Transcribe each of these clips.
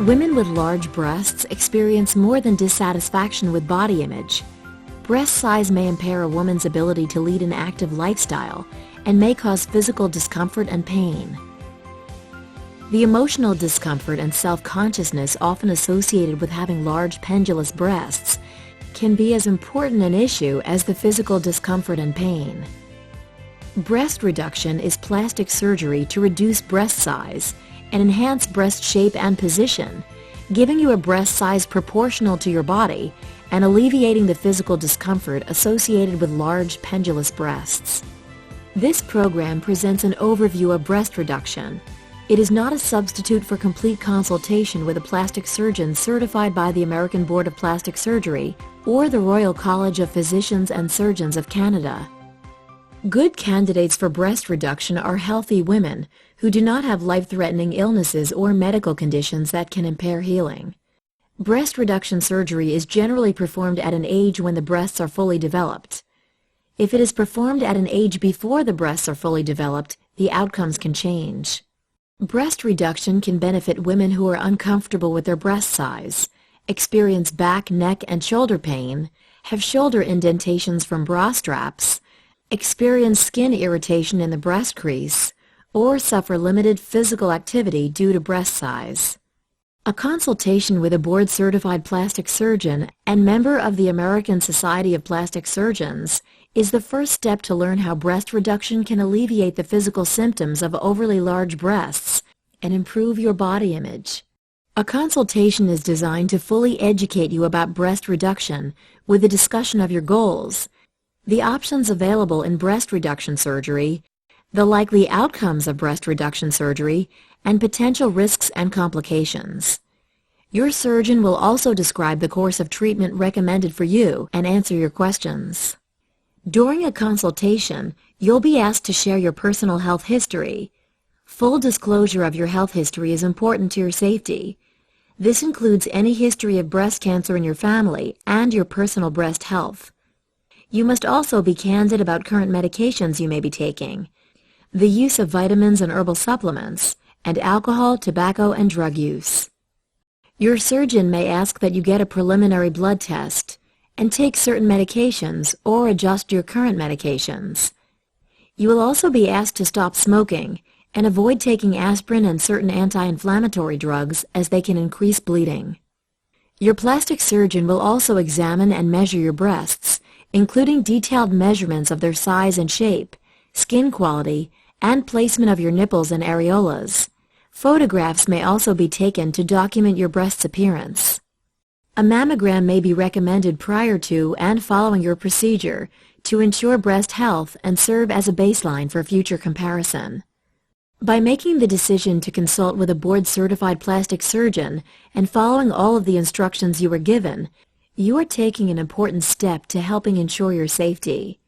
Women with large breasts experience more than dissatisfaction with body image. Breast size may impair a woman's ability to lead an active lifestyle and may cause physical discomfort and pain. The emotional discomfort and self-consciousness often associated with having large pendulous breasts can be as important an issue as the physical discomfort and pain. Breast reduction is plastic surgery to reduce breast size and enhance breast shape and position, giving you a breast size proportional to your body and alleviating the physical discomfort associated with large pendulous breasts. This program presents an overview of breast reduction. It is not a substitute for complete consultation with a plastic surgeon certified by the American Board of Plastic Surgery or the Royal College of Physicians and Surgeons of Canada. Good candidates for breast reduction are healthy women who do not have life-threatening illnesses or medical conditions that can impair healing. Breast reduction surgery is generally performed at an age when the breasts are fully developed. If it is performed at an age before the breasts are fully developed, the outcomes can change. Breast reduction can benefit women who are uncomfortable with their breast size, experience back, neck, and shoulder pain, have shoulder indentations from bra straps, experience skin irritation in the breast crease, or suffer limited physical activity due to breast size. A consultation with a board-certified plastic surgeon and member of the American Society of Plastic Surgeons is the first step to learn how breast reduction can alleviate the physical symptoms of overly large breasts and improve your body image. A consultation is designed to fully educate you about breast reduction with a discussion of your goals, the options available in breast reduction surgery, the likely outcomes of breast reduction surgery, and potential risks and complications. Your surgeon will also describe the course of treatment recommended for you and answer your questions. During a consultation, you'll be asked to share your personal health history. Full disclosure of your health history is important to your safety. This includes any history of breast cancer in your family and your personal breast health. You must also be candid about current medications you may be taking, the use of vitamins and herbal supplements, and alcohol, tobacco, and drug use. Your surgeon may ask that you get a preliminary blood test and take certain medications or adjust your current medications. You will also be asked to stop smoking and avoid taking aspirin and certain anti-inflammatory drugs as they can increase bleeding. Your plastic surgeon will also examine and measure your breasts, including detailed measurements of their size and shape, skin quality, and placement of your nipples and areolas. Photographs may also be taken to document your breast's appearance. A mammogram may be recommended prior to and following your procedure to ensure breast health and serve as a baseline for future comparison. By making the decision to consult with a board-certified plastic surgeon and following all of the instructions you were given, you are taking an important step to helping ensure your safety.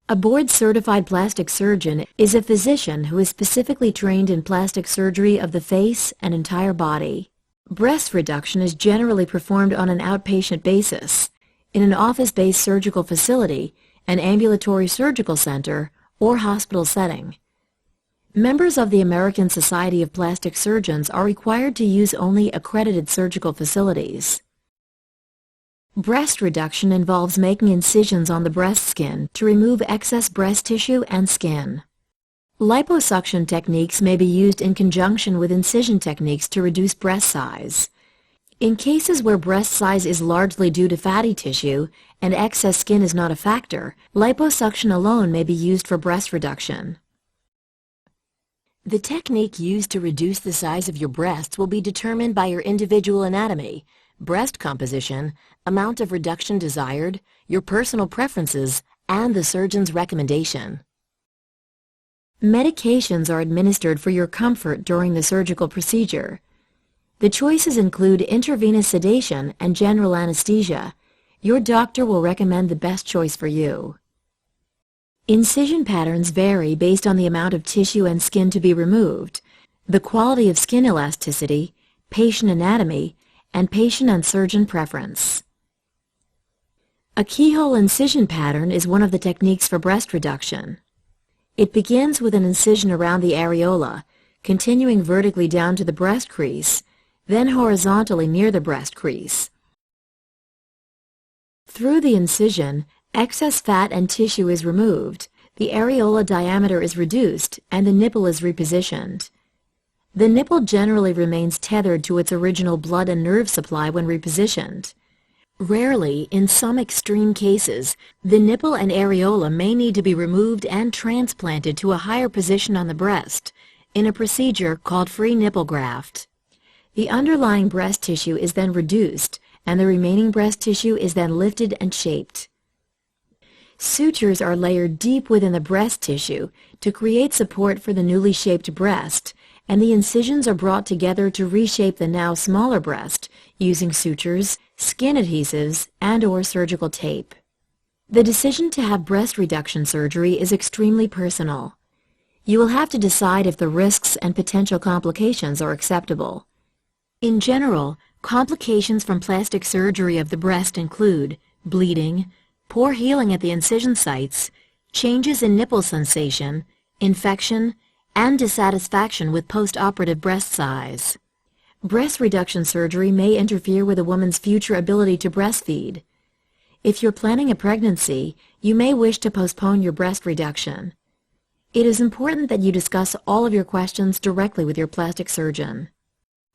A board-certified plastic surgeon is a physician who is specifically trained in plastic surgery of the face and entire body. Breast reduction is generally performed on an outpatient basis, in an office-based surgical facility, an ambulatory surgical center, or hospital setting. Members of the American Society of Plastic Surgeons are required to use only accredited surgical facilities. Breast reduction involves making incisions on the breast skin to remove excess breast tissue and skin. Liposuction techniques may be used in conjunction with incision techniques to reduce breast size. In cases where breast size is largely due to fatty tissue and excess skin is not a factor, liposuction alone may be used for breast reduction. The technique used to reduce the size of your breasts will be determined by your individual anatomy, breast composition, amount of reduction desired, your personal preferences, and the surgeon's recommendation. Medications are administered for your comfort during the surgical procedure. The choices include intravenous sedation and general anesthesia. Your doctor will recommend the best choice for you. Incision patterns vary based on the amount of tissue and skin to be removed, the quality of skin elasticity, patient anatomy, and patient and surgeon preference. A keyhole incision pattern is one of the techniques for breast reduction. It begins with an incision around the areola, continuing vertically down to the breast crease, then horizontally near the breast crease. Through the incision, excess fat and tissue is removed, the areola diameter is reduced, and the nipple is repositioned. The nipple generally remains tethered to its original blood and nerve supply when repositioned. Rarely, in some extreme cases, the nipple and areola may need to be removed and transplanted to a higher position on the breast, in a procedure called free nipple graft. The underlying breast tissue is then reduced, and the remaining breast tissue is then lifted and shaped. Sutures are layered deep within the breast tissue to create support for the newly shaped breast, and the incisions are brought together to reshape the now smaller breast using sutures, skin adhesives, and/or surgical tape. The decision to have breast reduction surgery is extremely personal. You will have to decide if the risks and potential complications are acceptable. In general, complications from plastic surgery of the breast include bleeding, poor healing at the incision sites, changes in nipple sensation, infection, and dissatisfaction with post-operative breast size. Breast reduction surgery may interfere with a woman's future ability to breastfeed. If you're planning a pregnancy, you may wish to postpone your breast reduction. It is important that you discuss all of your questions directly with your plastic surgeon.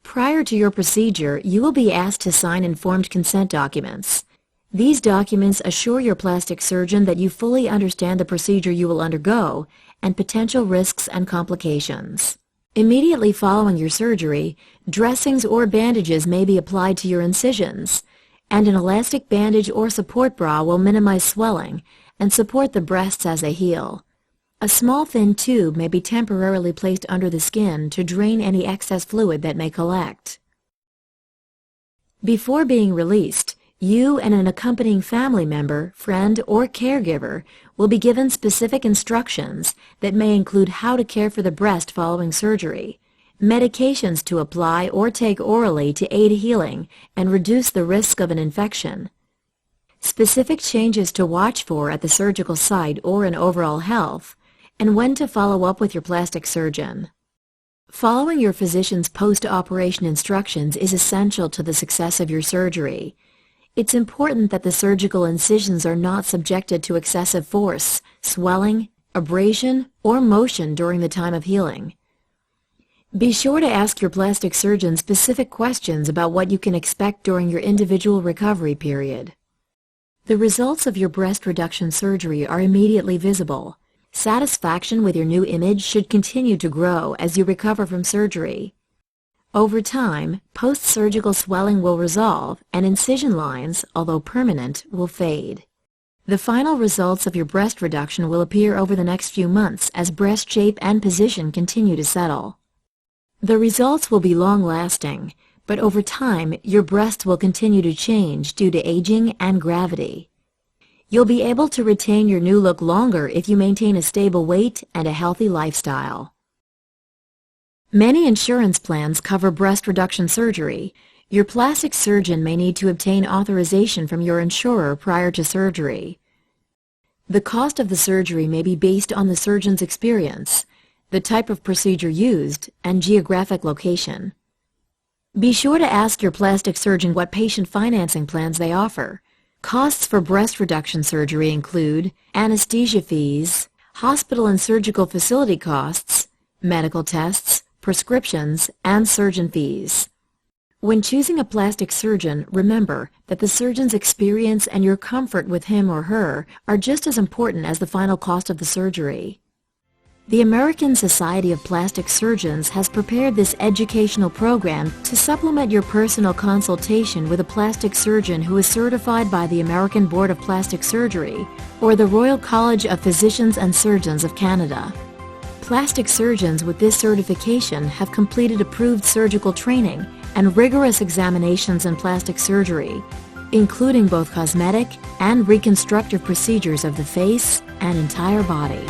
Prior to your procedure, you will be asked to sign informed consent documents. These documents assure your plastic surgeon that you fully understand the procedure you will undergo and potential risks and complications. Immediately following your surgery, dressings or bandages may be applied to your incisions, and an elastic bandage or support bra will minimize swelling and support the breasts as they heal. A small thin tube may be temporarily placed under the skin to drain any excess fluid that may collect. Before being released, you and an accompanying family member, friend, or caregiver will be given specific instructions that may include how to care for the breast following surgery, medications to apply or take orally to aid healing and reduce the risk of an infection, specific changes to watch for at the surgical site or in overall health, and when to follow up with your plastic surgeon. Following your physician's post-operation instructions is essential to the success of your surgery. It's important that the surgical incisions are not subjected to excessive force, swelling, abrasion, or motion during the time of healing. Be sure to ask your plastic surgeon specific questions about what you can expect during your individual recovery period. The results of your breast reduction surgery are immediately visible. Satisfaction with your new image should continue to grow as you recover from surgery. Over time, post-surgical swelling will resolve and incision lines, although permanent, will fade. The final results of your breast reduction will appear over the next few months as breast shape and position continue to settle. The results will be long-lasting, but over time your breasts will continue to change due to aging and gravity. You'll be able to retain your new look longer if you maintain a stable weight and a healthy lifestyle. Many insurance plans cover breast reduction surgery. Your plastic surgeon may need to obtain authorization from your insurer prior to surgery. The cost of the surgery may be based on the surgeon's experience, the type of procedure used, and geographic location. Be sure to ask your plastic surgeon what patient financing plans they offer. Costs for breast reduction surgery include anesthesia fees, hospital and surgical facility costs, medical tests, prescriptions, and surgeon fees. When choosing a plastic surgeon, remember that the surgeon's experience and your comfort with him or her are just as important as the final cost of the surgery. The American Society of Plastic Surgeons has prepared this educational program to supplement your personal consultation with a plastic surgeon who is certified by the American Board of Plastic Surgery or the Royal College of Physicians and Surgeons of Canada. Plastic surgeons with this certification have completed approved surgical training and rigorous examinations in plastic surgery, including both cosmetic and reconstructive procedures of the face and entire body.